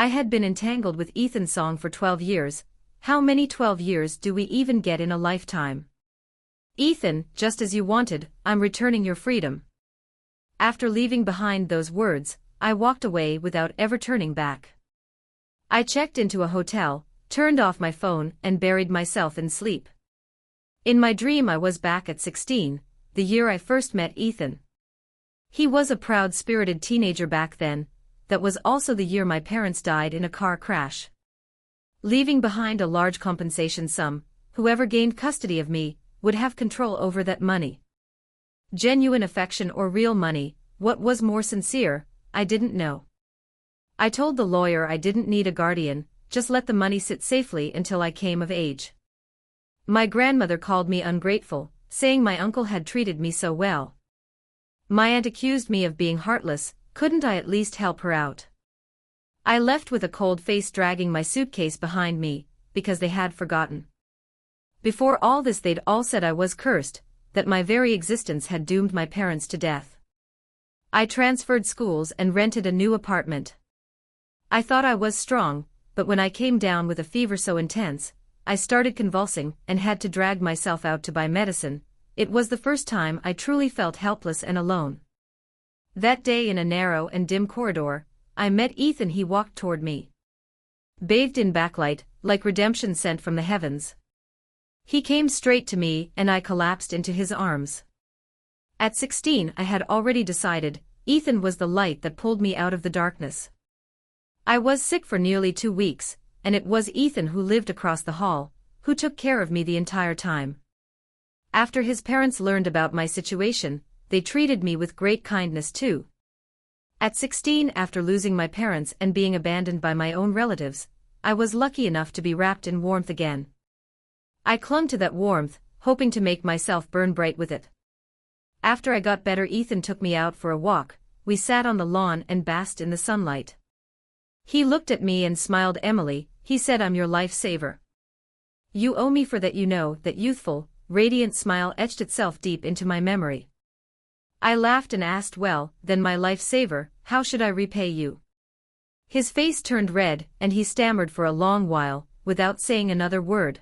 I had been entangled with Ethan's song for 12 years. How many 12 years do we even get in a lifetime? Ethan, just as you wanted, I'm returning your freedom. After leaving behind those words, I walked away without ever turning back. I checked into a hotel, turned off my phone, and buried myself in sleep. In my dream I was back at 16, the year I first met Ethan. He was a proud-spirited teenager back then. That was also the year my parents died in a car crash, leaving behind a large compensation sum. Whoever gained custody of me would have control over that money. Genuine affection or real money, what was more sincere, I didn't know. I told the lawyer I didn't need a guardian, just let the money sit safely until I came of age. My grandmother called me ungrateful, saying my uncle had treated me so well. My aunt accused me of being heartless. Couldn't I at least help her out? I left with a cold face, dragging my suitcase behind me, because they had forgotten. Before all this they'd all said I was cursed, that my very existence had doomed my parents to death. I transferred schools and rented a new apartment. I thought I was strong, but when I came down with a fever so intense, I started convulsing and had to drag myself out to buy medicine. It was the first time I truly felt helpless and alone. That day in a narrow and dim corridor, I met Ethan. He walked toward me, bathed in backlight, like redemption sent from the heavens. He came straight to me and I collapsed into his arms. At 16 I had already decided, Ethan was the light that pulled me out of the darkness. I was sick for nearly 2 weeks, and it was Ethan, who lived across the hall, who took care of me the entire time. After his parents learned about my situation, they treated me with great kindness too. At 16, after losing my parents and being abandoned by my own relatives, I was lucky enough to be wrapped in warmth again. I clung to that warmth, hoping to make myself burn bright with it. After I got better, Ethan took me out for a walk. We sat on the lawn and basked in the sunlight. He looked at me and smiled. Emily, he said, I'm your lifesaver. You owe me for that. You know, that youthful, radiant smile etched itself deep into my memory. I laughed and asked, well, then, my lifesaver, how should I repay you? His face turned red, and he stammered for a long while, without saying another word.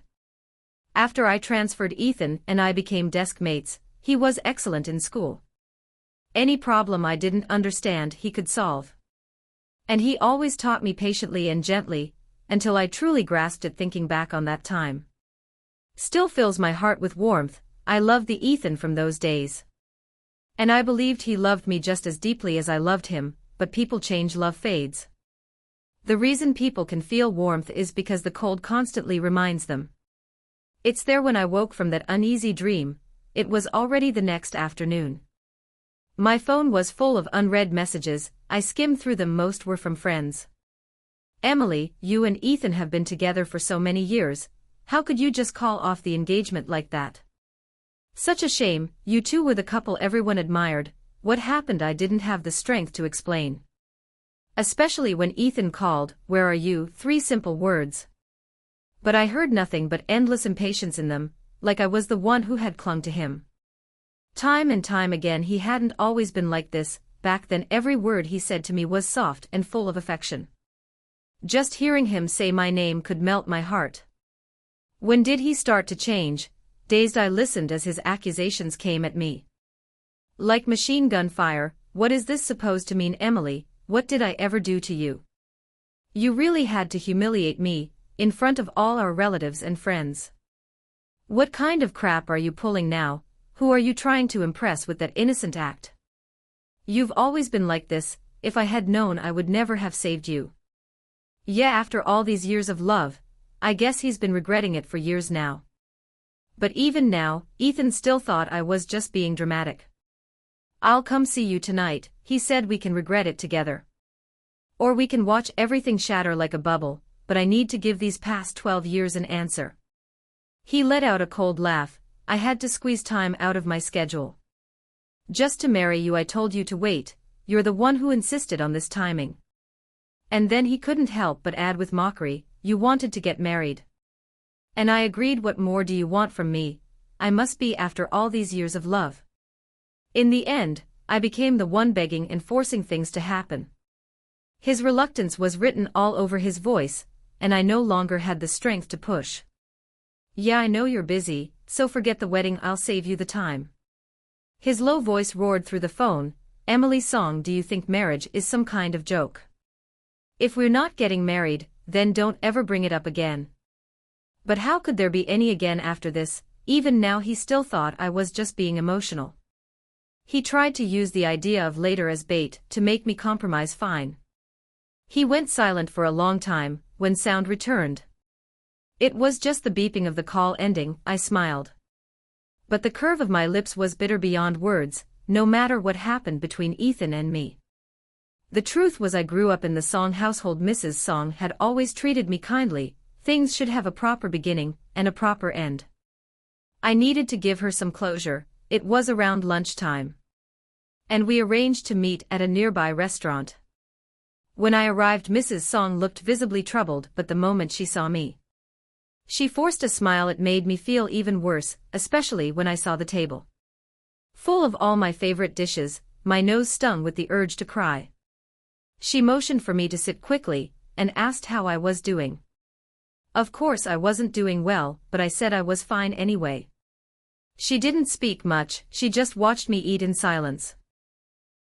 After I transferred, Ethan and I became desk mates. He was excellent in school. Any problem I didn't understand he could solve. And he always taught me patiently and gently, until I truly grasped it. Thinking back on that time still fills my heart with warmth. I love the Ethan from those days. And I believed he loved me just as deeply as I loved him, but people change, love fades. The reason people can feel warmth is because the cold constantly reminds them. It's there. When I woke from that uneasy dream, it was already the next afternoon. My phone was full of unread messages. I skimmed through them. Most were from friends. Emily, you and Ethan have been together for so many years. How could you just call off the engagement like that? Such a shame. You two were the couple everyone admired. What happened? I didn't have the strength to explain. Especially when Ethan called, where are you? 3 simple words. But I heard nothing but endless impatience in them, like I was the one who had clung to him. Time and time again. He hadn't always been like this. Back then every word he said to me was soft and full of affection. Just hearing him say my name could melt my heart. When did he start to change? Dazed I listened as his accusations came at me like machine gun fire. What is this supposed to mean? Emily, what did I ever do to you? You really had to humiliate me, in front of all our relatives and friends. What kind of crap are you pulling now? Who are you trying to impress with that innocent act? You've always been like this. If I had known, I would never have saved you. Yeah, after all these years of love, I guess he's been regretting it for years now. But even now, Ethan still thought I was just being dramatic. I'll come see you tonight, he said. We can regret it together. Or we can watch everything shatter like a bubble, but I need to give these past 12 years an answer. He let out a cold laugh. I had to squeeze time out of my schedule. Just to marry you. I told you to wait. You're the one who insisted on this timing. And then he couldn't help but add with mockery, you wanted to get married. And I agreed. What more do you want from me? I must be, after all these years of love. In the end, I became the one begging and forcing things to happen. His reluctance was written all over his voice, and I no longer had the strength to push. Yeah, I know you're busy, so forget the wedding, I'll save you the time. His low voice roared through the phone. Emily's song, do you think marriage is some kind of joke? If we're not getting married, then don't ever bring it up again. But how could there be any again after this? Even now he still thought I was just being emotional. He tried to use the idea of later as bait to make me compromise. Fine. He went silent for a long time. When sound returned, it was just the beeping of the call ending. I smiled. But the curve of my lips was bitter beyond words, no matter what happened between Ethan and me. The truth was I grew up in the Song household. Mrs. Song had always treated me kindly. Things should have a proper beginning and a proper end. I needed to give her some closure. It was around lunchtime, and we arranged to meet at a nearby restaurant. When I arrived, Mrs. Song looked visibly troubled, but the moment she saw me, she forced a smile. It made me feel even worse, especially when I saw the table full of all my favorite dishes. My nose stung with the urge to cry. She motioned for me to sit quickly, and asked how I was doing. Of course I wasn't doing well, but I said I was fine anyway. She didn't speak much, she just watched me eat in silence.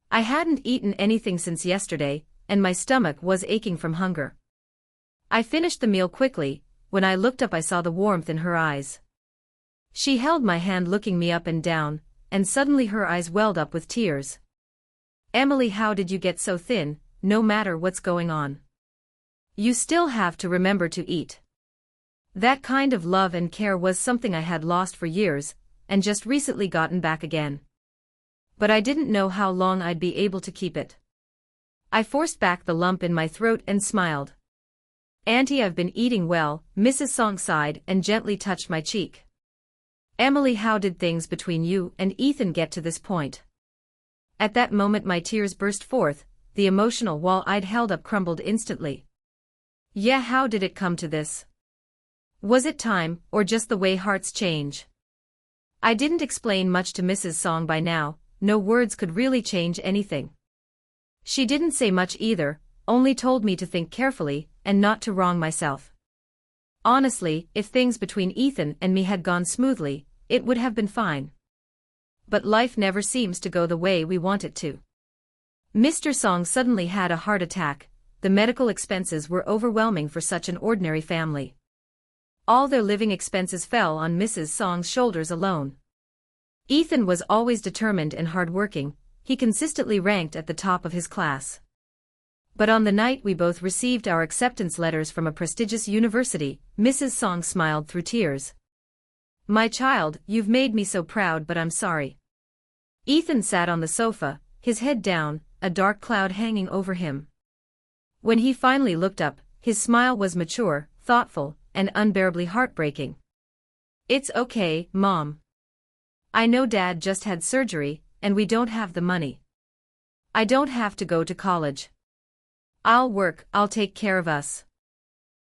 I hadn't eaten anything since yesterday, and my stomach was aching from hunger. I finished the meal quickly. When I looked up I saw the warmth in her eyes. She held my hand looking me up and down, and suddenly her eyes welled up with tears. Emily, how did you get so thin? No matter what's going on, you still have to remember to eat. That kind of love and care was something I had lost for years, and just recently gotten back again. But I didn't know how long I'd be able to keep it. I forced back the lump in my throat and smiled. Auntie, I've been eating well. Mrs. Song sighed and gently touched my cheek. Emily, how did things between you and Ethan get to this point? At that moment my tears burst forth. The emotional wall I'd held up crumbled instantly. Yeah, how did it come to this? Was it time, or just the way hearts change? I didn't explain much to Mrs. Song by now. No words could really change anything. She didn't say much either, only told me to think carefully, and not to wrong myself. Honestly, if things between Ethan and me had gone smoothly, it would have been fine. But life never seems to go the way we want it to. Mr. Song suddenly had a heart attack. The medical expenses were overwhelming for such an ordinary family. All their living expenses fell on Mrs. Song's shoulders alone. Ethan was always determined and hardworking. He consistently ranked at the top of his class. But on the night we both received our acceptance letters from a prestigious university, Mrs. Song smiled through tears. My child, you've made me so proud, but I'm sorry. Ethan sat on the sofa, his head down, a dark cloud hanging over him. When he finally looked up, his smile was mature, thoughtful, and unbearably heartbreaking. It's okay, Mom. I know Dad just had surgery, and we don't have the money. I don't have to go to college. I'll work, I'll take care of us.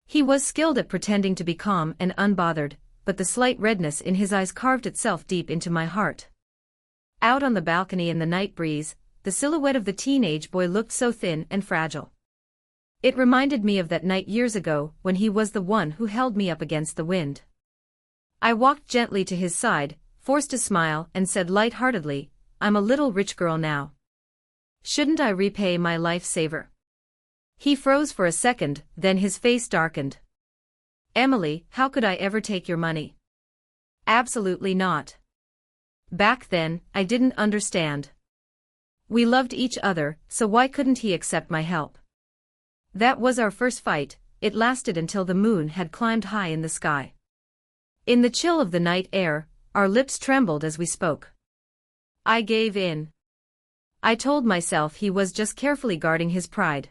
He was skilled at pretending to be calm and unbothered, but the slight redness in his eyes carved itself deep into my heart. Out on the balcony in the night breeze, the silhouette of the teenage boy looked so thin and fragile. It reminded me of that night years ago when he was the one who held me up against the wind. I walked gently to his side, forced a smile, and said light-heartedly, I'm a little rich girl now. Shouldn't I repay my lifesaver? He froze for a second, then his face darkened. Emily, how could I ever take your money? Absolutely not. Back then, I didn't understand. We loved each other, so why couldn't he accept my help? That was our first fight. It lasted until the moon had climbed high in the sky. In the chill of the night air, our lips trembled as we spoke. I gave in. I told myself he was just carefully guarding his pride.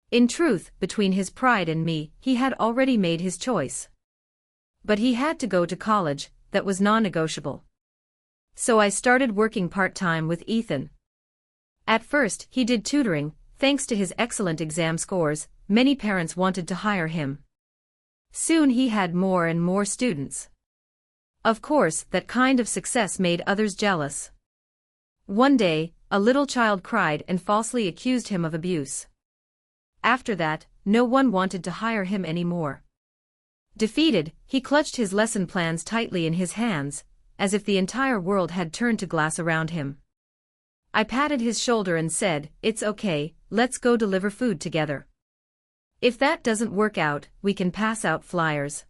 In truth, between his pride and me, he had already made his choice. But he had to go to college, that was non-negotiable. So I started working part-time with Ethan. At first, he did tutoring. Thanks to his excellent exam scores, many parents wanted to hire him. Soon he had more and more students. Of course, that kind of success made others jealous. One day, a little child cried and falsely accused him of abuse. After that, no one wanted to hire him anymore. Defeated, he clutched his lesson plans tightly in his hands, as if the entire world had turned to glass around him. I patted his shoulder and said, "It's okay, let's go deliver food together. If that doesn't work out, we can pass out flyers."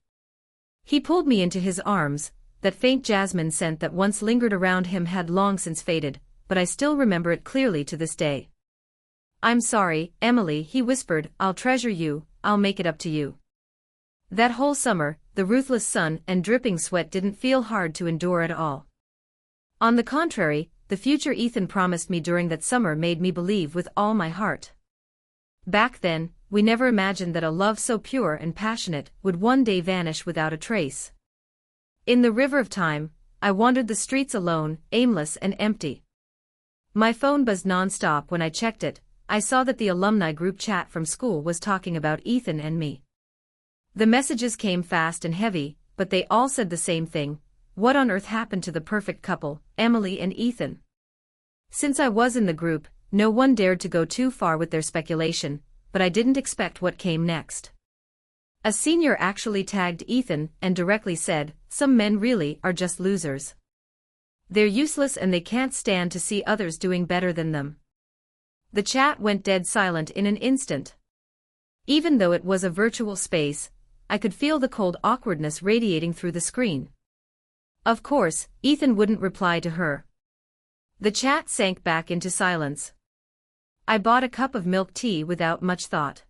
He pulled me into his arms. That faint jasmine scent that once lingered around him had long since faded, but I still remember it clearly to this day. "I'm sorry, Emily," he whispered, "I'll treasure you, I'll make it up to you." That whole summer, the ruthless sun and dripping sweat didn't feel hard to endure at all. On the contrary, the future Ethan promised me during that summer made me believe with all my heart. Back then, we never imagined that a love so pure and passionate would one day vanish without a trace. In the river of time, I wandered the streets alone, aimless and empty. My phone buzzed non-stop. When I checked it, I saw that the alumni group chat from school was talking about Ethan and me. The messages came fast and heavy, but they all said the same thing: what on earth happened to the perfect couple, Emily and Ethan? Since I was in the group, no one dared to go too far with their speculation, but I didn't expect what came next. A senior actually tagged Ethan and directly said, "Some men really are just losers. They're useless and they can't stand to see others doing better than them." The chat went dead silent in an instant. Even though it was a virtual space, I could feel the cold awkwardness radiating through the screen. Of course, Ethan wouldn't reply to her. The chat sank back into silence. I bought a cup of milk tea without much thought.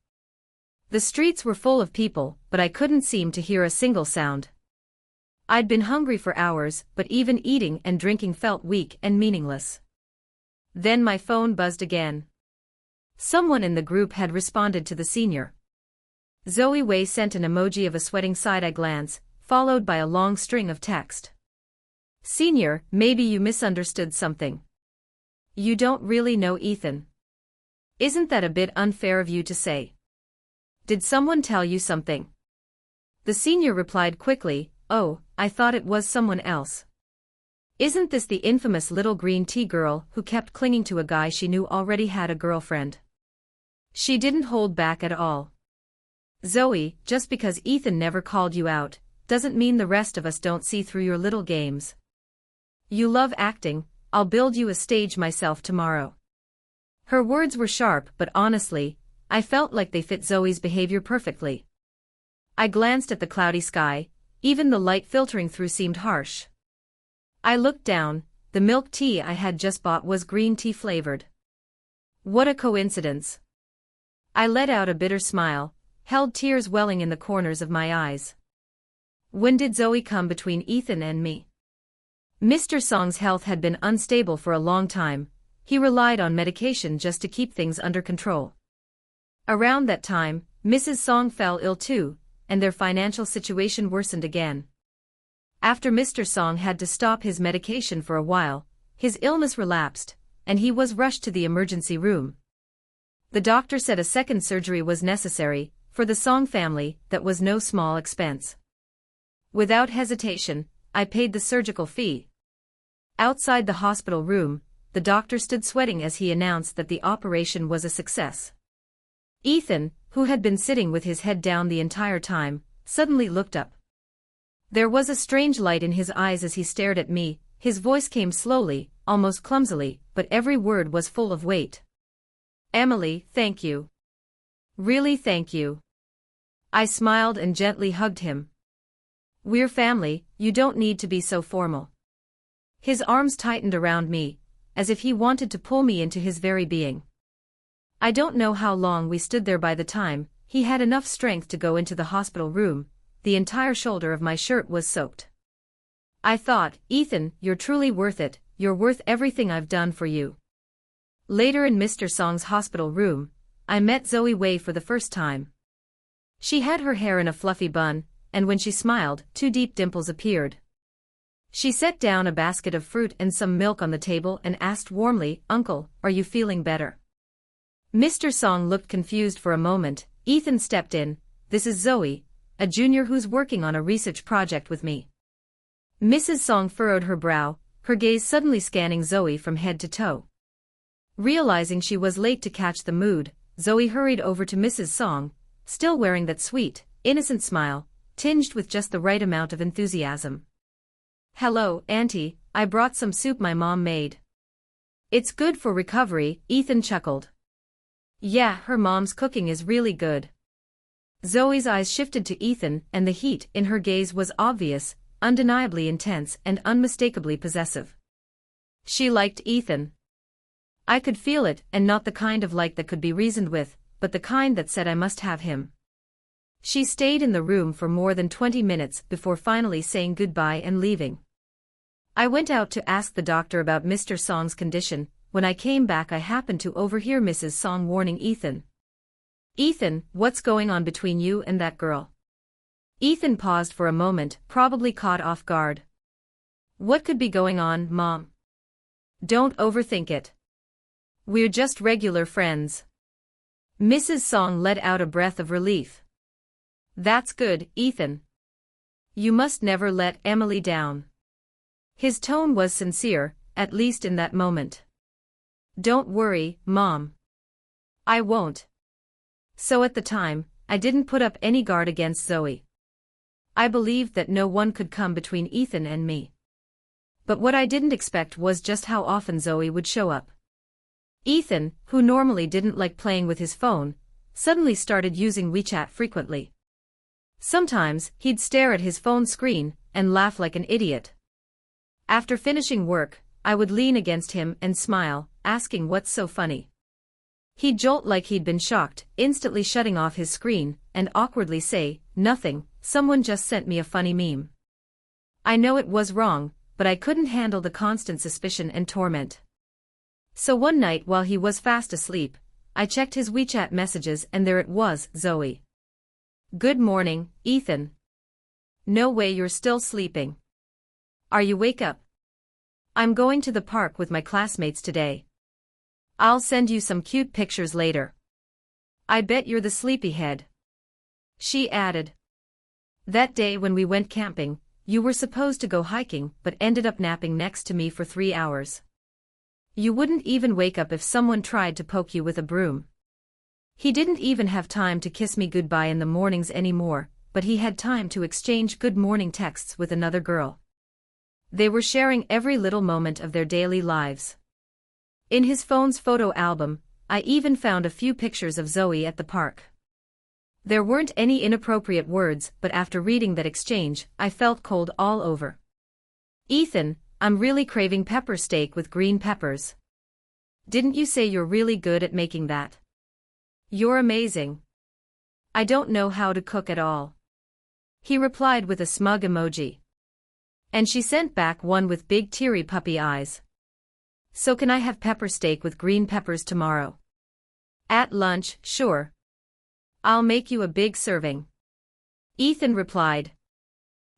The streets were full of people, but I couldn't seem to hear a single sound. I'd been hungry for hours, but even eating and drinking felt weak and meaningless. Then my phone buzzed again. Someone in the group had responded to the senior. Zoe Wei sent an emoji of a sweating side-eye glance, followed by a long string of text. "Senior, maybe you misunderstood something. You don't really know Ethan. Isn't that a bit unfair of you to say? Did someone tell you something?" The senior replied quickly, "Oh, I thought it was someone else. Isn't this the infamous little green tea girl who kept clinging to a guy she knew already had a girlfriend? She didn't hold back at all. Zoe, just because Ethan never called you out, doesn't mean the rest of us don't see through your little games. You love acting, I'll build you a stage myself tomorrow." Her words were sharp, but honestly, I felt like they fit Zoe's behavior perfectly. I glanced at the cloudy sky, even the light filtering through seemed harsh. I looked down, the milk tea I had just bought was green tea flavored. What a coincidence. I let out a bitter smile, held tears welling in the corners of my eyes. When did Zoe come between Ethan and me? Mr. Song's health had been unstable for a long time. He relied on medication just to keep things under control. Around that time, Mrs. Song fell ill too, and their financial situation worsened again. After Mr. Song had to stop his medication for a while, his illness relapsed, and he was rushed to the emergency room. The doctor said a second surgery was necessary. For the Song family, that was no small expense. Without hesitation, I paid the surgical fee. Outside the hospital room, the doctor stood sweating as he announced that the operation was a success. Ethan, who had been sitting with his head down the entire time, suddenly looked up. There was a strange light in his eyes as he stared at me. His voice came slowly, almost clumsily, but every word was full of weight. "Emily, thank you. Really thank you." I smiled and gently hugged him. "We're family, you don't need to be so formal." His arms tightened around me, as if he wanted to pull me into his very being. I don't know how long we stood there. By the time he had enough strength to go into the hospital room, the entire shoulder of my shirt was soaked. I thought, "Ethan, you're truly worth it, you're worth everything I've done for you." Later in Mr. Song's hospital room, I met Zoe Wei for the first time. She had her hair in a fluffy bun, and when she smiled, 2 deep dimples appeared. She set down a basket of fruit and some milk on the table and asked warmly, "Uncle, are you feeling better?" Mr. Song looked confused for a moment. Ethan stepped in. "This is Zoe, a junior who's working on a research project with me." Mrs. Song furrowed her brow, her gaze suddenly scanning Zoe from head to toe. Realizing she was late to catch the mood, Zoe hurried over to Mrs. Song, still wearing that sweet, innocent smile, tinged with just the right amount of enthusiasm. "Hello, Auntie, I brought some soup my mom made." "It's good for recovery," Ethan chuckled. "Yeah, her mom's cooking is really good." Zoe's eyes shifted to Ethan, and the heat in her gaze was obvious, undeniably intense and unmistakably possessive. She liked Ethan. I could feel it, and not the kind of like that could be reasoned with, but the kind that said I must have him. She stayed in the room for more than 20 minutes before finally saying goodbye and leaving. I went out to ask the doctor about Mr. Song's condition. When I came back I happened to overhear Mrs. Song warning Ethan. "Ethan, what's going on between you and that girl?" Ethan paused for a moment, probably caught off guard. "What could be going on, Mom?" "Don't overthink it. We're just regular friends." Mrs. Song let out a breath of relief. "That's good, Ethan. You must never let Emily down." His tone was sincere, at least in that moment. "Don't worry, Mom. I won't." So at the time, I didn't put up any guard against Zoe. I believed that no one could come between Ethan and me. But what I didn't expect was just how often Zoe would show up. Ethan, who normally didn't like playing with his phone, suddenly started using WeChat frequently. Sometimes, he'd stare at his phone screen and laugh like an idiot. After finishing work, I would lean against him and smile, asking what's so funny. He'd jolt like he'd been shocked, instantly shutting off his screen, and awkwardly say, "Nothing, someone just sent me a funny meme." I know it was wrong, but I couldn't handle the constant suspicion and torment. So one night while he was fast asleep, I checked his WeChat messages and there it was, Zoe. "Good morning, Ethan. No way you're still sleeping. Are you wake up? I'm going to the park with my classmates today. I'll send you some cute pictures later. I bet you're the sleepyhead." She added. "That day when we went camping, you were supposed to go hiking but ended up napping next to me for 3 hours. You wouldn't even wake up if someone tried to poke you with a broom." He didn't even have time to kiss me goodbye in the mornings anymore, but he had time to exchange good morning texts with another girl. They were sharing every little moment of their daily lives. In his phone's photo album, I even found a few pictures of Zoe at the park. There weren't any inappropriate words, but after reading that exchange, I felt cold all over. "Ethan, I'm really craving pepper steak with green peppers. Didn't you say you're really good at making that?" "You're amazing." "I don't know how to cook at all," he replied with a smug emoji. And she sent back one with big teary puppy eyes. "So can I have pepper steak with green peppers tomorrow?" "At lunch, sure. I'll make you a big serving." Ethan replied.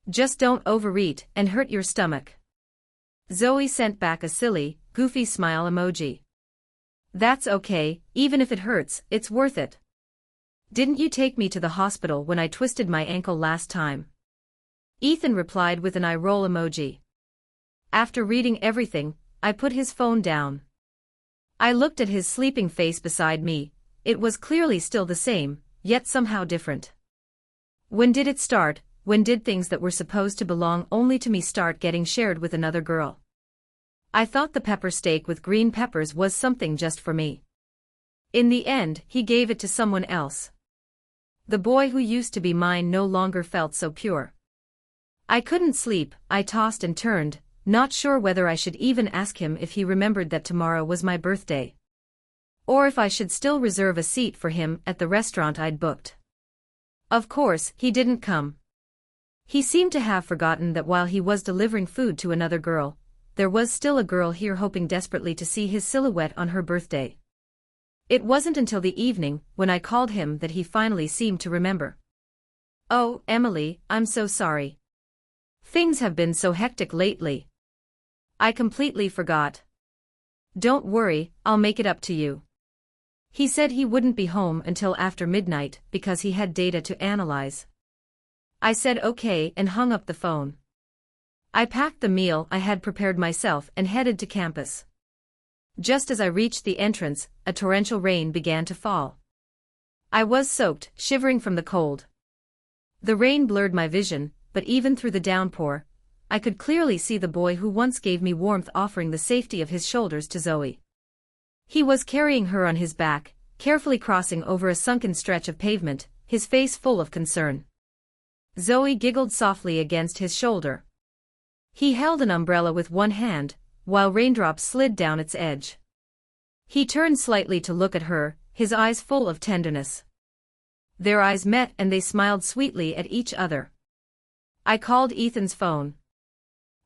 "Just don't overeat and hurt your stomach." Zoe sent back a silly, goofy smile emoji. "That's okay, even if it hurts, it's worth it. Didn't you take me to the hospital when I twisted my ankle last time?" Ethan replied with an eye roll emoji. After reading everything, I put his phone down. I looked at his sleeping face beside me. It was clearly still the same, yet somehow different. When did it start? When did things that were supposed to belong only to me start getting shared with another girl? I thought the pepper steak with green peppers was something just for me. In the end, he gave it to someone else. The boy who used to be mine no longer felt so pure. I couldn't sleep. I tossed and turned, not sure whether I should even ask him if he remembered that tomorrow was my birthday. Or if I should still reserve a seat for him at the restaurant I'd booked. Of course, he didn't come. He seemed to have forgotten that while he was delivering food to another girl, there was still a girl here hoping desperately to see his silhouette on her birthday. It wasn't until the evening, when I called him, that he finally seemed to remember. "Oh, Emily, I'm so sorry. Things have been so hectic lately. I completely forgot." "Don't worry, I'll make it up to you." He said he wouldn't be home until after midnight because he had data to analyze. I said okay and hung up the phone. I packed the meal I had prepared myself and headed to campus. Just as I reached the entrance, a torrential rain began to fall. I was soaked, shivering from the cold. The rain blurred my vision, but even through the downpour, I could clearly see the boy who once gave me warmth offering the safety of his shoulders to Zoe. He was carrying her on his back, carefully crossing over a sunken stretch of pavement, his face full of concern. Zoe giggled softly against his shoulder. He held an umbrella with one hand, while raindrops slid down its edge. He turned slightly to look at her, his eyes full of tenderness. Their eyes met and they smiled sweetly at each other. I called Ethan's phone.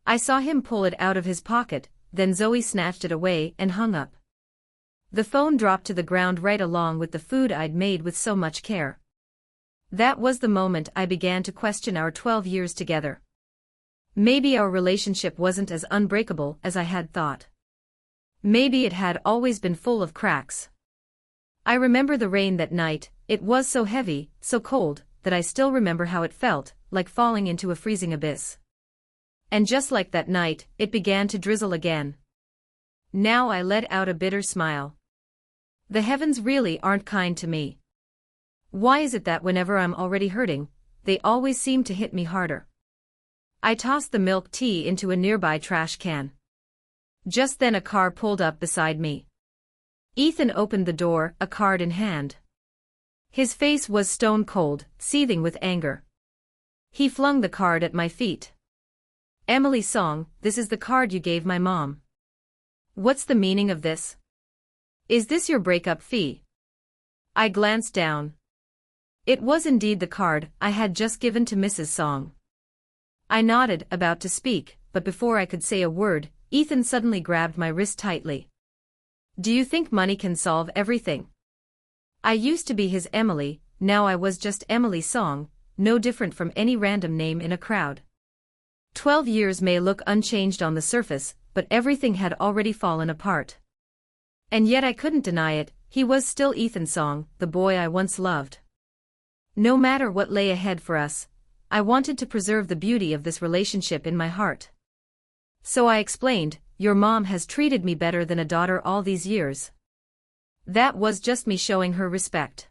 I saw him pull it out of his pocket, then Zoe snatched it away and hung up. The phone dropped to the ground right along with the food I'd made with so much care. That was the moment I began to question our 12 years together. Maybe our relationship wasn't as unbreakable as I had thought. Maybe it had always been full of cracks. I remember the rain that night. It was so heavy, so cold, that I still remember how it felt, like falling into a freezing abyss. And just like that night, it began to drizzle again. Now I let out a bitter smile. The heavens really aren't kind to me. Why is it that whenever I'm already hurting, they always seem to hit me harder? I tossed the milk tea into a nearby trash can. Just then a car pulled up beside me. Ethan opened the door, a card in hand. His face was stone cold, seething with anger. He flung the card at my feet. "Emily Song, this is the card you gave my mom. What's the meaning of this? Is this your breakup fee?" I glanced down. It was indeed the card I had just given to Mrs. Song. I nodded, about to speak, but before I could say a word, Ethan suddenly grabbed my wrist tightly. "Do you think money can solve everything?" I used to be his Emily, now I was just Emily Song, no different from any random name in a crowd. 12 years may look unchanged on the surface, but everything had already fallen apart. And yet I couldn't deny it, he was still Ethan Song, the boy I once loved. No matter what lay ahead for us, I wanted to preserve the beauty of this relationship in my heart. So I explained, "Your mom has treated me better than a daughter all these years." That was just me showing her respect.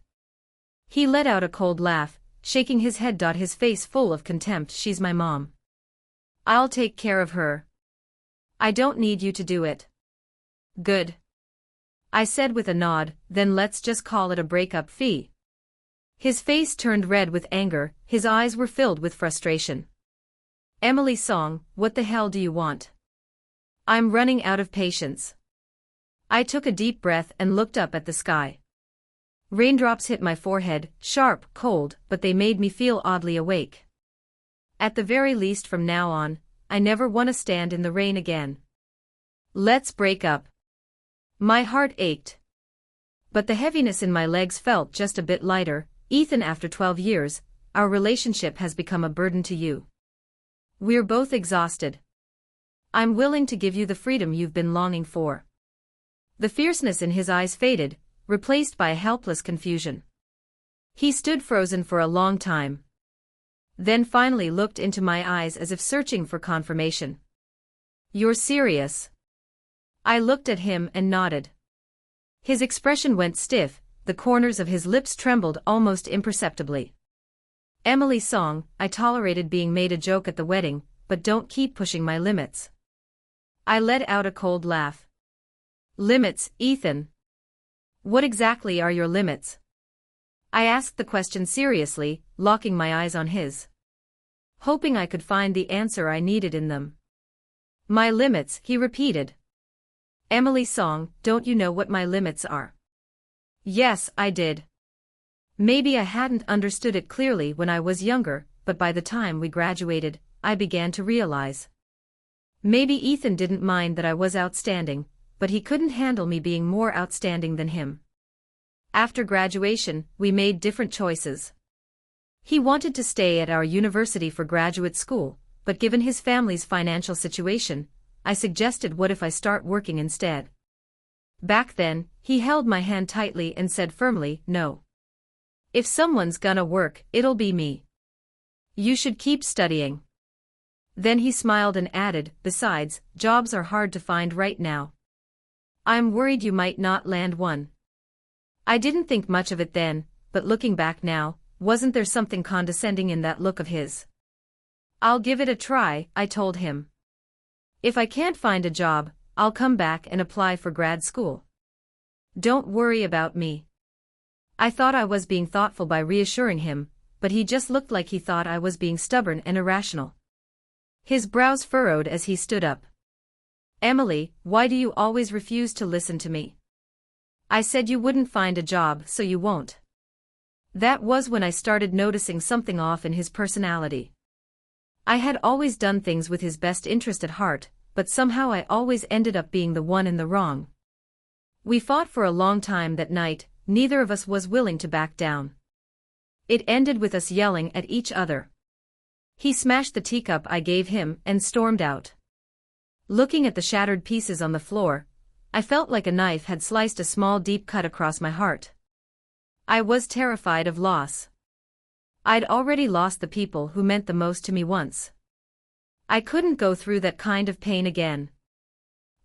He let out a cold laugh, shaking his head. His face full of contempt. "She's my mom. I'll take care of her. I don't need you to do it." "Good," I said with a nod, "then let's just call it a breakup fee." His face turned red with anger, his eyes were filled with frustration. "Emily Song, what the hell do you want? I'm running out of patience." I took a deep breath and looked up at the sky. Raindrops hit my forehead, sharp, cold, but they made me feel oddly awake. At the very least from now on, I never want to stand in the rain again. Let's break up. My heart ached. But the heaviness in my legs felt just a bit lighter. "Ethan, after 12 years, our relationship has become a burden to you. We're both exhausted. I'm willing to give you the freedom you've been longing for." The fierceness in his eyes faded, replaced by a helpless confusion. He stood frozen for a long time. Then finally looked into my eyes as if searching for confirmation. "You're serious?" I looked at him and nodded. His expression went stiff, the corners of his lips trembled almost imperceptibly. "Emily Song, I tolerated being made a joke at the wedding, but don't keep pushing my limits." I let out a cold laugh. "Limits, Ethan? What exactly are your limits?" I asked the question seriously, locking my eyes on his, hoping I could find the answer I needed in them. "My limits," he repeated. "Emily Song, don't you know what my limits are?" Yes, I did. Maybe I hadn't understood it clearly when I was younger, but by the time we graduated, I began to realize. Maybe Ethan didn't mind that I was outstanding, but he couldn't handle me being more outstanding than him. After graduation, we made different choices. He wanted to stay at our university for graduate school, but given his family's financial situation, I suggested, "What if I start working instead?" Back then, he held my hand tightly and said firmly, "No. If someone's gonna work, it'll be me. You should keep studying." Then he smiled and added, "Besides, jobs are hard to find right now. I'm worried you might not land one." I didn't think much of it then, but looking back now, wasn't there something condescending in that look of his? "I'll give it a try," I told him. "If I can't find a job, I'll come back and apply for grad school. Don't worry about me." I thought I was being thoughtful by reassuring him, but he just looked like he thought I was being stubborn and irrational. His brows furrowed as he stood up. "Emily, why do you always refuse to listen to me? I said you wouldn't find a job, so you won't." That was when I started noticing something off in his personality. I had always done things with his best interest at heart, but somehow I always ended up being the one in the wrong. We fought for a long time that night, neither of us was willing to back down. It ended with us yelling at each other. He smashed the teacup I gave him and stormed out. Looking at the shattered pieces on the floor, I felt like a knife had sliced a small deep cut across my heart. I was terrified of loss. I'd already lost the people who meant the most to me once. I couldn't go through that kind of pain again.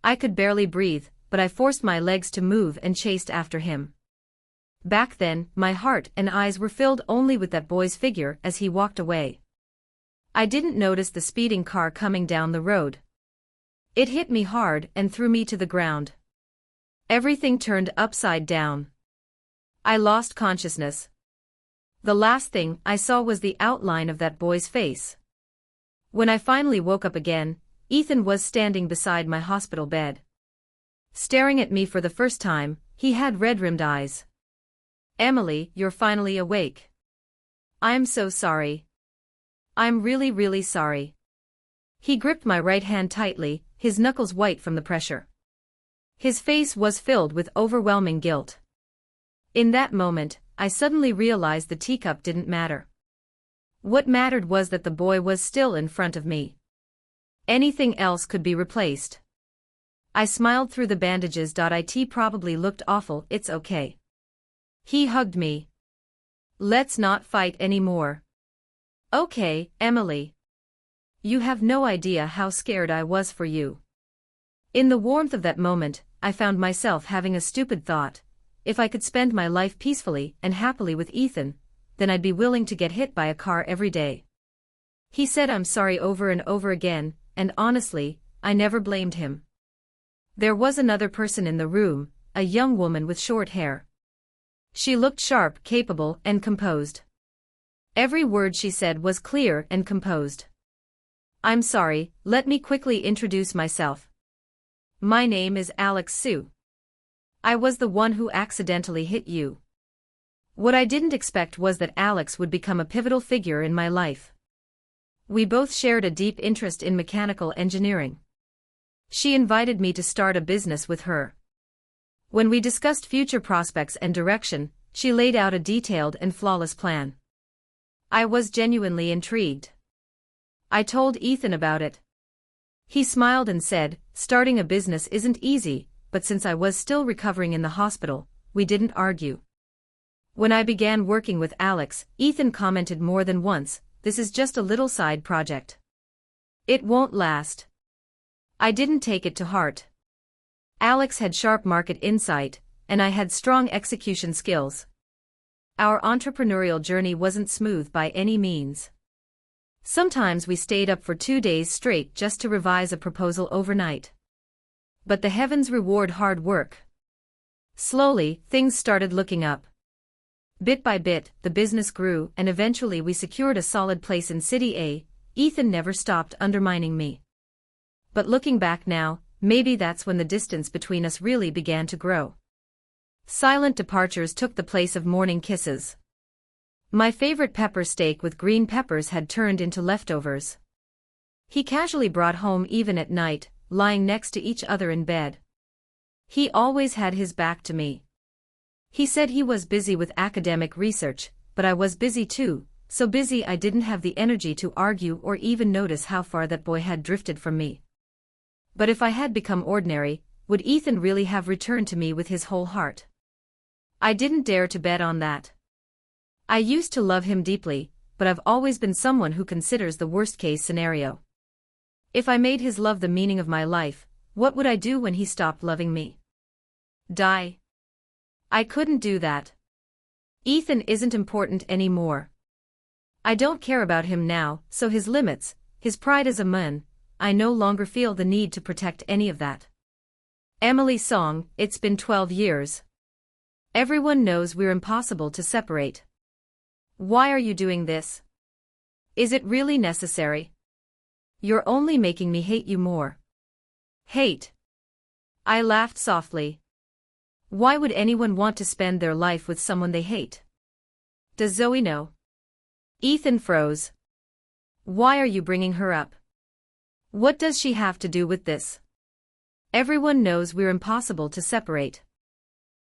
I could barely breathe, but I forced my legs to move and chased after him. Back then, my heart and eyes were filled only with that boy's figure as he walked away. I didn't notice the speeding car coming down the road. It hit me hard and threw me to the ground. Everything turned upside down. I lost consciousness. The last thing I saw was the outline of that boy's face. When I finally woke up again, Ethan was standing beside my hospital bed. Staring at me for the first time, he had red-rimmed eyes. "Emily, you're finally awake. I'm so sorry. I'm really, really sorry." He gripped my right hand tightly, his knuckles white from the pressure. His face was filled with overwhelming guilt. In that moment, I suddenly realized the teacup didn't matter. What mattered was that the boy was still in front of me. Anything else could be replaced. I smiled through the bandages. "It probably looked awful, it's okay." He hugged me. "Let's not fight anymore." "Okay, Emily. You have no idea how scared I was for you." In the warmth of that moment, I found myself having a stupid thought. If I could spend my life peacefully and happily with Ethan, then I'd be willing to get hit by a car every day. He said I'm sorry over and over again, and honestly, I never blamed him. There was another person in the room, a young woman with short hair. She looked sharp, capable, and composed. Every word she said was clear and composed. "I'm sorry, let me quickly introduce myself. My name is Alex Sue. I was the one who accidentally hit you." What I didn't expect was that Alex would become a pivotal figure in my life. We both shared a deep interest in mechanical engineering. She invited me to start a business with her. When we discussed future prospects and direction, she laid out a detailed and flawless plan. I was genuinely intrigued. I told Ethan about it. He smiled and said, "Starting a business isn't easy," but since I was still recovering in the hospital, we didn't argue. When I began working with Alex, Ethan commented more than once, "This is just a little side project. It won't last." I didn't take it to heart. Alex had sharp market insight, and I had strong execution skills. Our entrepreneurial journey wasn't smooth by any means. Sometimes we stayed up for 2 days straight just to revise a proposal overnight. But the heavens reward hard work. Slowly, things started looking up. Bit by bit, the business grew, and eventually we secured a solid place in City A. Ethan never stopped undermining me. But looking back now, maybe that's when the distance between us really began to grow. Silent departures took the place of morning kisses. My favorite pepper steak with green peppers had turned into leftovers. He casually brought home even at night, lying next to each other in bed. He always had his back to me. He said he was busy with academic research, but I was busy too, so busy I didn't have the energy to argue or even notice how far that boy had drifted from me. But if I had become ordinary, would Ethan really have returned to me with his whole heart? I didn't dare to bet on that. I used to love him deeply, but I've always been someone who considers the worst-case scenario. If I made his love the meaning of my life, what would I do when he stopped loving me? Die? I couldn't do that. Ethan isn't important anymore. I don't care about him now, so his limits, his pride as a man, I no longer feel the need to protect any of that. Emily's song, it's been 12 years. Everyone knows we're impossible to separate. Why are you doing this? Is it really necessary? You're only making me hate you more. Hate? I laughed softly. Why would anyone want to spend their life with someone they hate? Does Zoe know? Ethan froze. Why are you bringing her up? What does she have to do with this? Everyone knows we're impossible to separate.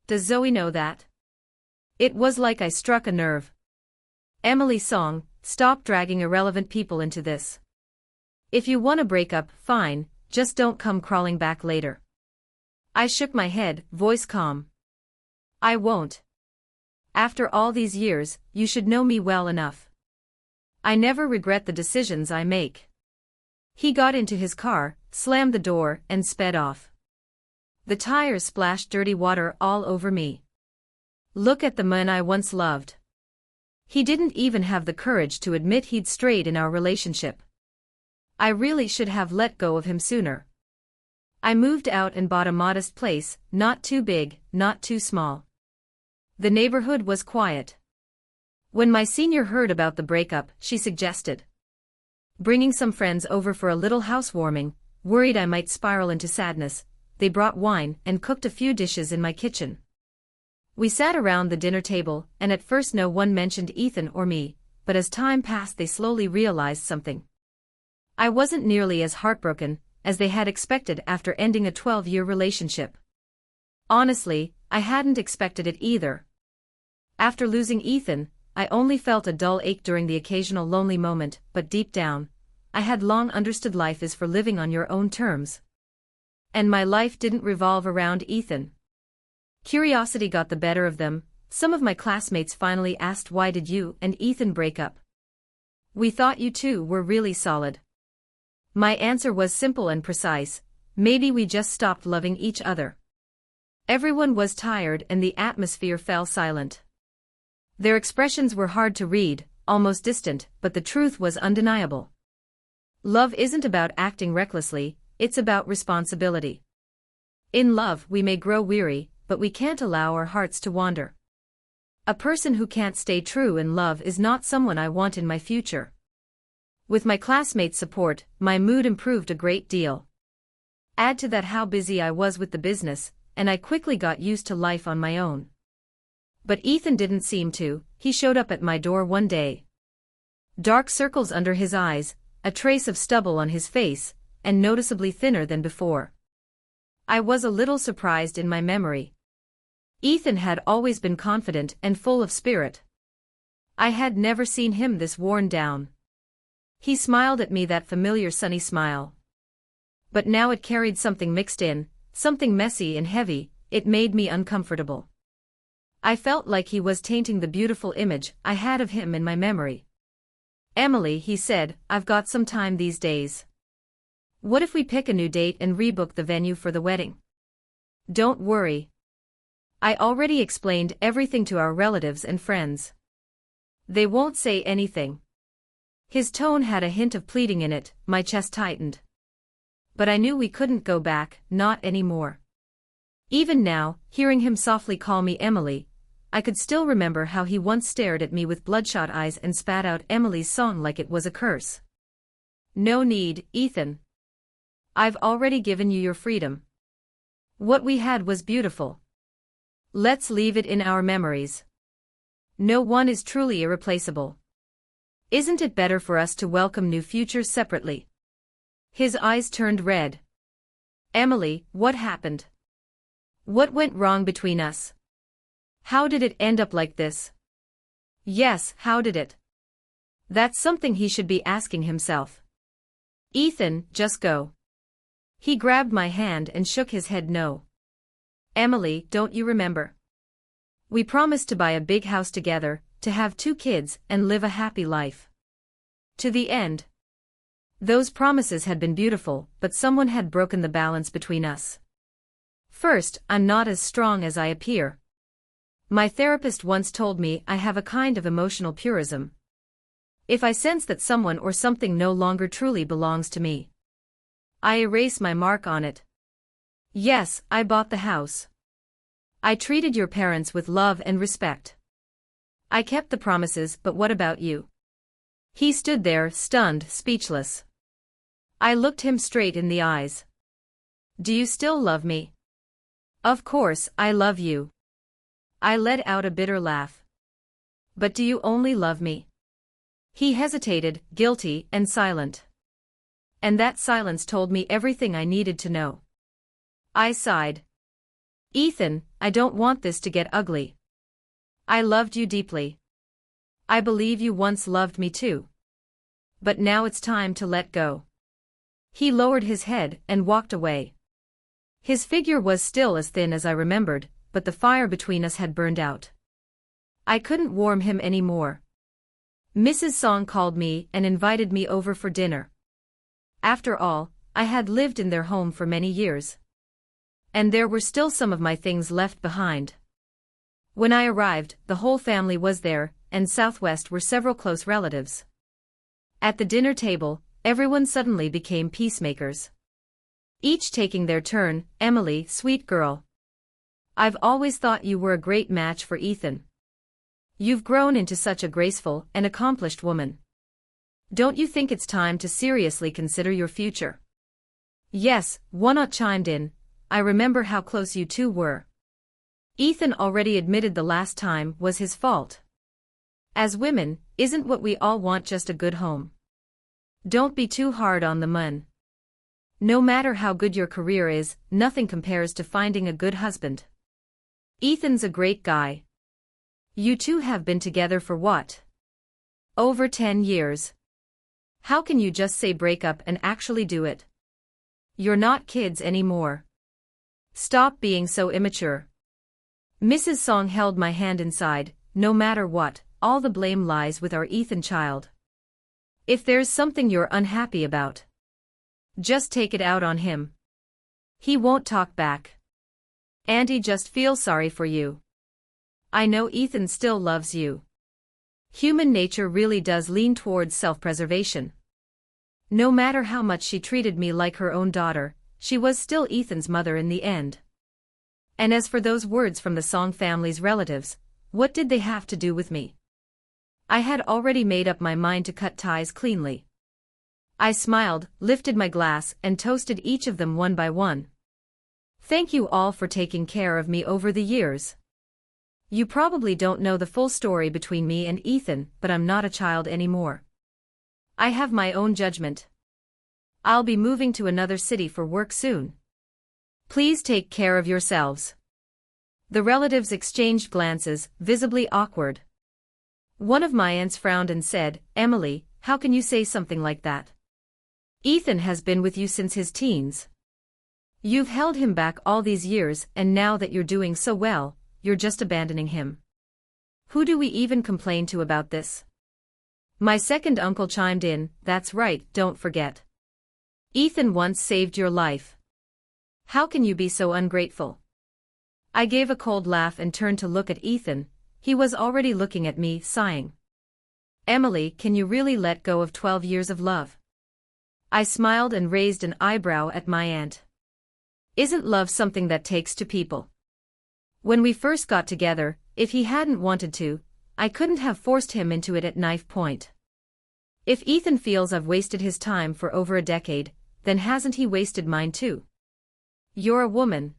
Does Zoe know that? It was like I struck a nerve. Emily's song, stop dragging irrelevant people into this. If you want to break up, fine, just don't come crawling back later. I shook my head, voice calm. I won't. After all these years, you should know me well enough. I never regret the decisions I make. He got into his car, slammed the door, and sped off. The tires splashed dirty water all over me. Look at the man I once loved. He didn't even have the courage to admit he'd strayed in our relationship. I really should have let go of him sooner. I moved out and bought a modest place, not too big, not too small. The neighborhood was quiet. When my senior heard about the breakup, she suggested bringing some friends over for a little housewarming. Worried I might spiral into sadness, they brought wine and cooked a few dishes in my kitchen. We sat around the dinner table, and at first no one mentioned Ethan or me, but as time passed they slowly realized something. I wasn't nearly as heartbroken as they had expected after ending a 12-year relationship. Honestly, I hadn't expected it either. After losing Ethan, I only felt a dull ache during the occasional lonely moment, but deep down, I had long understood life is for living on your own terms. And my life didn't revolve around Ethan. Curiosity got the better of them. Some of my classmates finally asked, why did you and Ethan break up? We thought you two were really solid. My answer was simple and precise: maybe we just stopped loving each other. Everyone was tired and the atmosphere fell silent. Their expressions were hard to read, almost distant, but the truth was undeniable. Love isn't about acting recklessly, it's about responsibility. In love we may grow weary, but we can't allow our hearts to wander. A person who can't stay true in love is not someone I want in my future. With my classmates' support, my mood improved a great deal. Add to that how busy I was with the business, and I quickly got used to life on my own. But Ethan didn't seem to. He showed up at my door one day. Dark circles under his eyes, a trace of stubble on his face, and noticeably thinner than before. I was a little surprised in my memory. Ethan had always been confident and full of spirit. I had never seen him this worn down. He smiled at me, that familiar sunny smile. But now it carried something mixed in, something messy and heavy. It made me uncomfortable. I felt like he was tainting the beautiful image I had of him in my memory. Emily, he said, I've got some time these days. What if we pick a new date and rebook the venue for the wedding? Don't worry. I already explained everything to our relatives and friends. They won't say anything. His tone had a hint of pleading in it. My chest tightened. But I knew we couldn't go back, not anymore. Even now, hearing him softly call me Emily, I could still remember how he once stared at me with bloodshot eyes and spat out Emily's song like it was a curse. No need, Ethan. I've already given you your freedom. What we had was beautiful. Let's leave it in our memories. No one is truly irreplaceable. Isn't it better for us to welcome new futures separately? His eyes turned red. Emily, what happened? What went wrong between us? How did it end up like this? Yes, how did it? That's something he should be asking himself. Ethan, just go. He grabbed my hand and shook his head no. Emily, don't you remember? We promised to buy a big house together, to have 2 kids, and live a happy life. To the end. Those promises had been beautiful, but someone had broken the balance between us. First, I'm not as strong as I appear. My therapist once told me I have a kind of emotional purism. If I sense that someone or something no longer truly belongs to me, I erase my mark on it. Yes, I bought the house. I treated your parents with love and respect. I kept the promises, but what about you? He stood there, stunned, speechless. I looked him straight in the eyes. Do you still love me? Of course, I love you. I let out a bitter laugh. But do you only love me? He hesitated, guilty and silent. And that silence told me everything I needed to know. I sighed. Ethan, I don't want this to get ugly. I loved you deeply. I believe you once loved me too. But now it's time to let go. He lowered his head and walked away. His figure was still as thin as I remembered, but the fire between us had burned out. I couldn't warm him any more. Mrs. Song called me and invited me over for dinner. After all, I had lived in their home for many years. And there were still some of my things left behind. When I arrived, the whole family was there, and southwest were several close relatives. At the dinner table, everyone suddenly became peacemakers. Each taking their turn. Emily, sweet girl. I've always thought you were a great match for Ethan. You've grown into such a graceful and accomplished woman. Don't you think it's time to seriously consider your future? Yes, Wanot chimed in. I remember how close you two were. Ethan already admitted the last time was his fault. As women, isn't what we all want just a good home? Don't be too hard on the man. No matter how good your career is, nothing compares to finding a good husband. Ethan's a great guy. You two have been together for what? Over 10 years. How can you just say break up and actually do it? You're not kids anymore. Stop being so immature. Mrs. Song held my hand inside. No matter what, all the blame lies with our Ethan child. If there's something you're unhappy about, just take it out on him. He won't talk back. Auntie just feels sorry for you. I know Ethan still loves you. Human nature really does lean towards self-preservation. No matter how much she treated me like her own daughter, she was still Ethan's mother in the end. And as for those words from the Song family's relatives, what did they have to do with me? I had already made up my mind to cut ties cleanly. I smiled, lifted my glass, and toasted each of them one by one. Thank you all for taking care of me over the years. You probably don't know the full story between me and Ethan, but I'm not a child anymore. I have my own judgment. I'll be moving to another city for work soon. Please take care of yourselves. The relatives exchanged glances, visibly awkward. One of my aunts frowned and said, Emily, how can you say something like that? Ethan has been with you since his teens. You've held him back all these years, and now that you're doing so well, you're just abandoning him. Who do we even complain to about this? My second uncle chimed in, that's right, don't forget. Ethan once saved your life. How can you be so ungrateful? I gave a cold laugh and turned to look at Ethan. He was already looking at me, sighing. Emily, can you really let go of 12 years of love? I smiled and raised an eyebrow at my aunt. Isn't love something that takes to people? When we first got together, if he hadn't wanted to, I couldn't have forced him into it at knife point. If Ethan feels I've wasted his time for over a decade, then hasn't he wasted mine too? You're a woman.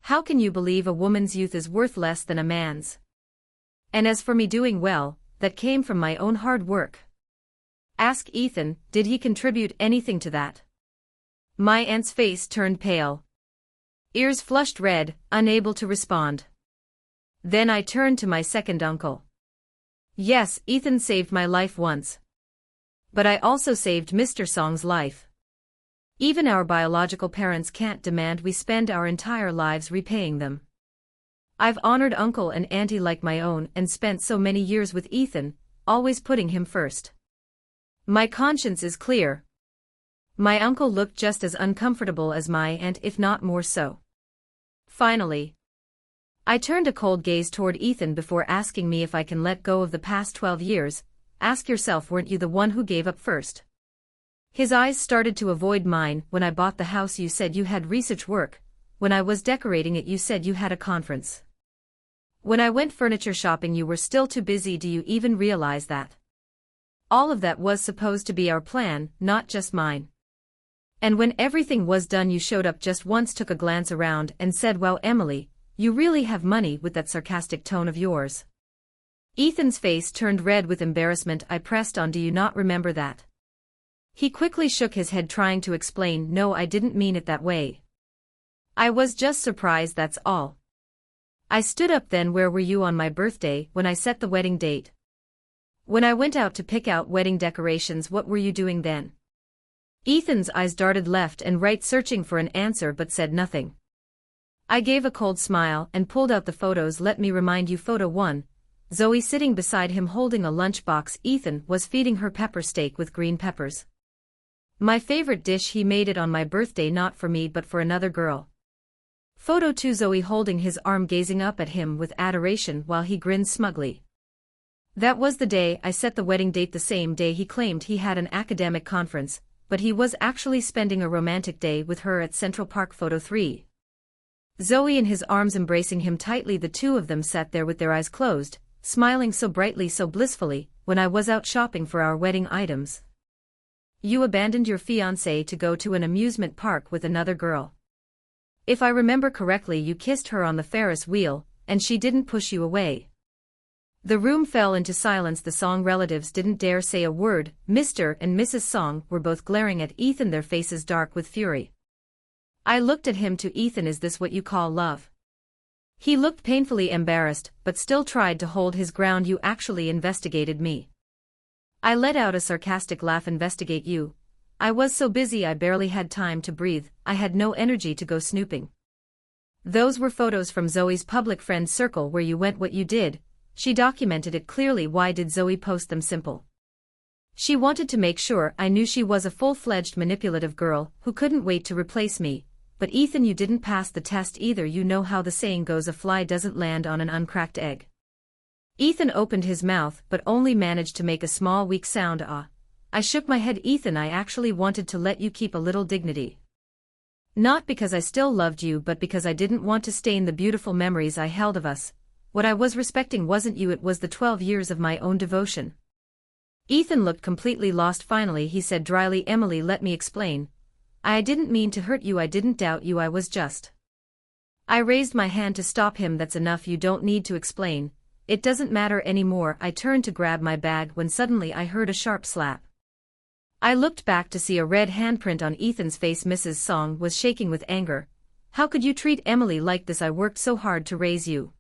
How can you believe a woman's youth is worth less than a man's? And as for me doing well, that came from my own hard work. Ask Ethan, did he contribute anything to that? My aunt's face turned pale. Ears flushed red, unable to respond. Then I turned to my second uncle. Yes, Ethan saved my life once. But I also saved Mr. Song's life. Even our biological parents can't demand we spend our entire lives repaying them. I've honored uncle and auntie like my own and spent so many years with Ethan, always putting him first. My conscience is clear. My uncle looked just as uncomfortable as my aunt, if not more so. Finally, I turned a cold gaze toward Ethan before asking me if I can let go of the past 12 years. Ask yourself, weren't you the one who gave up first? His eyes started to avoid mine. When I bought the house you said you had research work. When I was decorating it you said you had a conference. When I went furniture shopping you were still too busy. Do you even realize that? All of that was supposed to be our plan, not just mine. And when everything was done you showed up just once, took a glance around and said, "Wow, Emily, you really have money," with that sarcastic tone of yours. Ethan's face turned red with embarrassment. I pressed on, "Do you not remember that?" He quickly shook his head trying to explain, "No, I didn't mean it that way. I was just surprised, that's all." I stood up. "Then where were you on my birthday, when I set the wedding date? When I went out to pick out wedding decorations, what were you doing then?" Ethan's eyes darted left and right searching for an answer but said nothing. I gave a cold smile and pulled out the photos. "Let me remind you, photo 1. Zoe sitting beside him holding a lunchbox. Ethan was feeding her pepper steak with green peppers. My favorite dish. He made it on my birthday, not for me but for another girl." Photo 2. Zoe holding his arm, gazing up at him with adoration while he grinned smugly. That was the day I set the wedding date, the same day he claimed he had an academic conference, but he was actually spending a romantic day with her at Central Park. Photo 3. Zoe in his arms embracing him tightly. The two of them sat there with their eyes closed, smiling so brightly, so blissfully. "When I was out shopping for our wedding items, you abandoned your fiancé to go to an amusement park with another girl. If I remember correctly, you kissed her on the Ferris wheel, and she didn't push you away." The room fell into silence. The Song relatives didn't dare say a word. Mr. and Mrs. Song were both glaring at Ethan, their faces dark with fury. I looked at him. "To Ethan, is this what you call love?" He looked painfully embarrassed, but still tried to hold his ground. "You actually investigated me." I let out a sarcastic laugh. "Investigate you? I was so busy I barely had time to breathe. I had no energy to go snooping." "Those were photos from Zoe's public friend circle where you went. What you did, she documented it clearly. Why did Zoe post them?" "Simple. She wanted to make sure I knew she was a full-fledged manipulative girl who couldn't wait to replace me. But Ethan, you didn't pass the test either. You know how the saying goes, a fly doesn't land on an uncracked egg." Ethan opened his mouth but only managed to make a small weak sound. "Ah." I shook my head. "Ethan, I actually wanted to let you keep a little dignity. Not because I still loved you but because I didn't want to stain the beautiful memories I held of us. What I was respecting wasn't you, it was the 12 years of my own devotion." Ethan looked completely lost. Finally he said dryly, "Emily, let me explain. I didn't mean to hurt you. I didn't doubt you. I was just—" I raised my hand to stop him. "That's enough. You don't need to explain. It doesn't matter anymore." I turned to grab my bag when suddenly I heard a sharp slap. I looked back to see a red handprint on Ethan's face. Mrs. Song was shaking with anger. "How could you treat Emily like this? I worked so hard to raise you.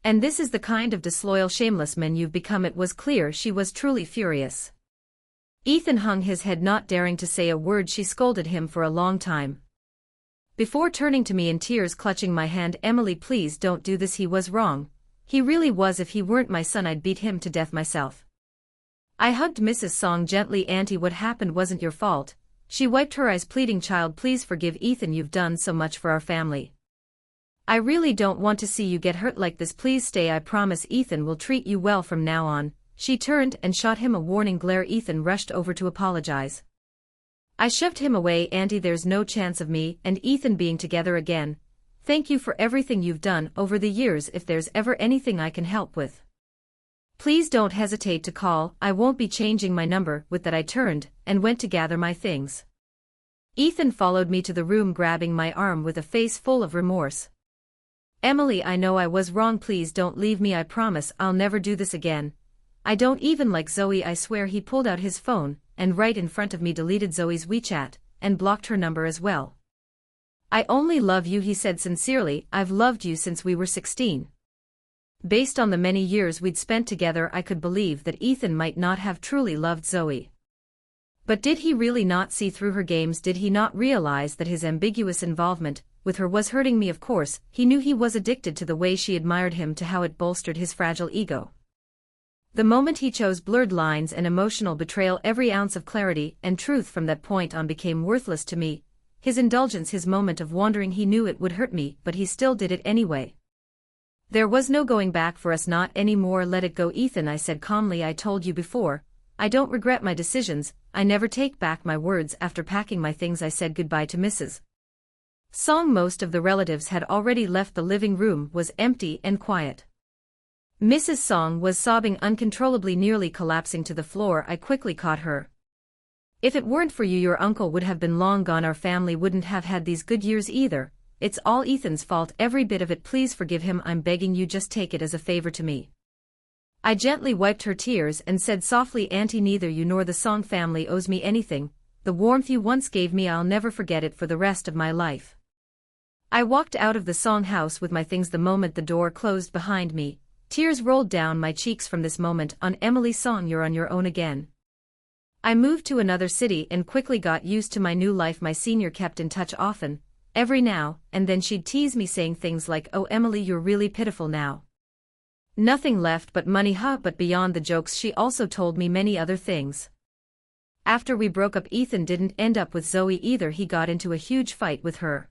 And this is the kind of disloyal, shameless man you've become." It was clear she was truly furious. Ethan hung his head, not daring to say a word. She scolded him for a long time, before turning to me in tears, clutching my hand. "Emily, please don't do this. He was wrong. He really was. If he weren't my son I'd beat him to death myself." I hugged Mrs. Song gently. "Auntie, what happened wasn't your fault." She wiped her eyes, pleading, "Child, please forgive Ethan. You've done so much for our family. I really don't want to see you get hurt like this. Please stay. I promise Ethan will treat you well from now on." She turned and shot him a warning glare. Ethan rushed over to apologize. I shoved him away. "Auntie, there's no chance of me and Ethan being together again. Thank you for everything you've done over the years. If there's ever anything I can help with, please don't hesitate to call. I won't be changing my number." With that I turned and went to gather my things. Ethan followed me to the room, grabbing my arm with a face full of remorse. "Emily, I know I was wrong. Please don't leave me. I promise I'll never do this again. I don't even like Zoe. I swear." He pulled out his phone and right in front of me deleted Zoe's WeChat and blocked her number as well. "I only love you," he said sincerely. "I've loved you since we were 16. Based on the many years we'd spent together, I could believe that Ethan might not have truly loved Zoe. But did he really not see through her games? Did he not realize that his ambiguous involvement with her was hurting me? Of course, he knew he was addicted to the way she admired him, to how it bolstered his fragile ego. The moment he chose blurred lines and emotional betrayal, every ounce of clarity and truth from that point on became worthless to me. His indulgence, his moment of wandering, he knew it would hurt me, but he still did it anyway. There was no going back for us, not anymore. Let it go, Ethan, I said calmly. I told you before, I don't regret my decisions, I never take back my words. After packing my things I said goodbye to Mrs. Song. Most of the relatives had already left. The living room was empty and quiet. Mrs. Song was sobbing uncontrollably, nearly collapsing to the floor. I quickly caught her. If it weren't for you, your uncle would have been long gone. Our family wouldn't have had these good years either. It's all Ethan's fault, every bit of it. Please forgive him, I'm begging you, just take it as a favor to me. I gently wiped her tears and said softly, Auntie, neither you nor the Song family owes me anything. The warmth you once gave me, I'll never forget it for the rest of my life. I walked out of the Song house with my things. The moment the door closed behind me, tears rolled down my cheeks. From this moment on, Emily Song, you're on your own again. I moved to another city and quickly got used to my new life. My senior kept in touch often. Every now and then she'd tease me, saying things like, oh Emily, you're really pitiful now. Nothing left but money, huh? But beyond the jokes, she also told me many other things. After we broke up, Ethan didn't end up with Zoe either. He got into a huge fight with her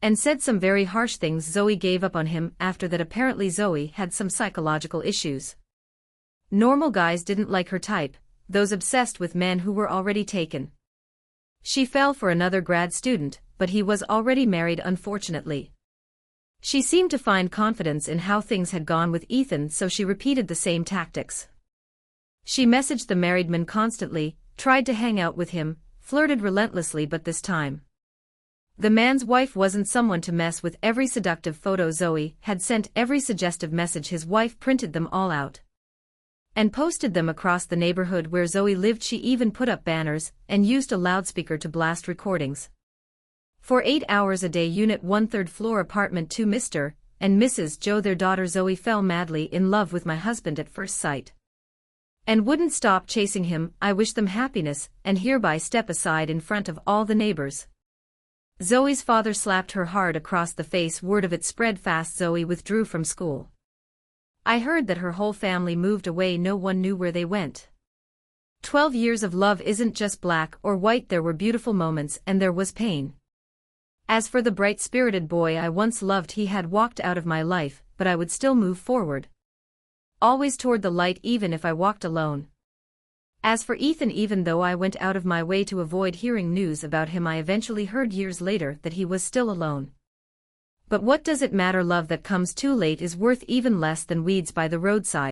and said some very harsh things. Zoe gave up on him after that. Apparently Zoe had some psychological issues. Normal guys didn't like her type, those obsessed with men who were already taken. She fell for another grad student, but he was already married, unfortunately. She seemed to find confidence in how things had gone with Ethan, so she repeated the same tactics. She messaged the married man constantly, tried to hang out with him, flirted relentlessly, but this time the man's wife wasn't someone to mess with. Every seductive photo Zoe had sent, every suggestive message, his wife printed them all out and posted them across the neighborhood where Zoe lived. She even put up banners and used a loudspeaker to blast recordings. For 8 hours a day. Unit 1, 3rd floor, apartment 2. Mr. and Mrs. Joe, their daughter Zoe, fell madly in love with my husband at first sight and wouldn't stop chasing him. I wish them happiness and hereby step aside in front of all the neighbors. Zoe's father slapped her hard across the face. Word of it spread fast. Zoe withdrew from school. I heard that her whole family moved away. No one knew where they went. 12 years of love isn't just black or white. There were beautiful moments and there was pain. As for the bright-spirited boy I once loved, he had walked out of my life, but I would still move forward, always toward the light, even if I walked alone. As for Ethan, even though I went out of my way to avoid hearing news about him, I eventually heard years later that he was still alone. But what does it matter? Love that comes too late is worth even less than weeds by the roadside.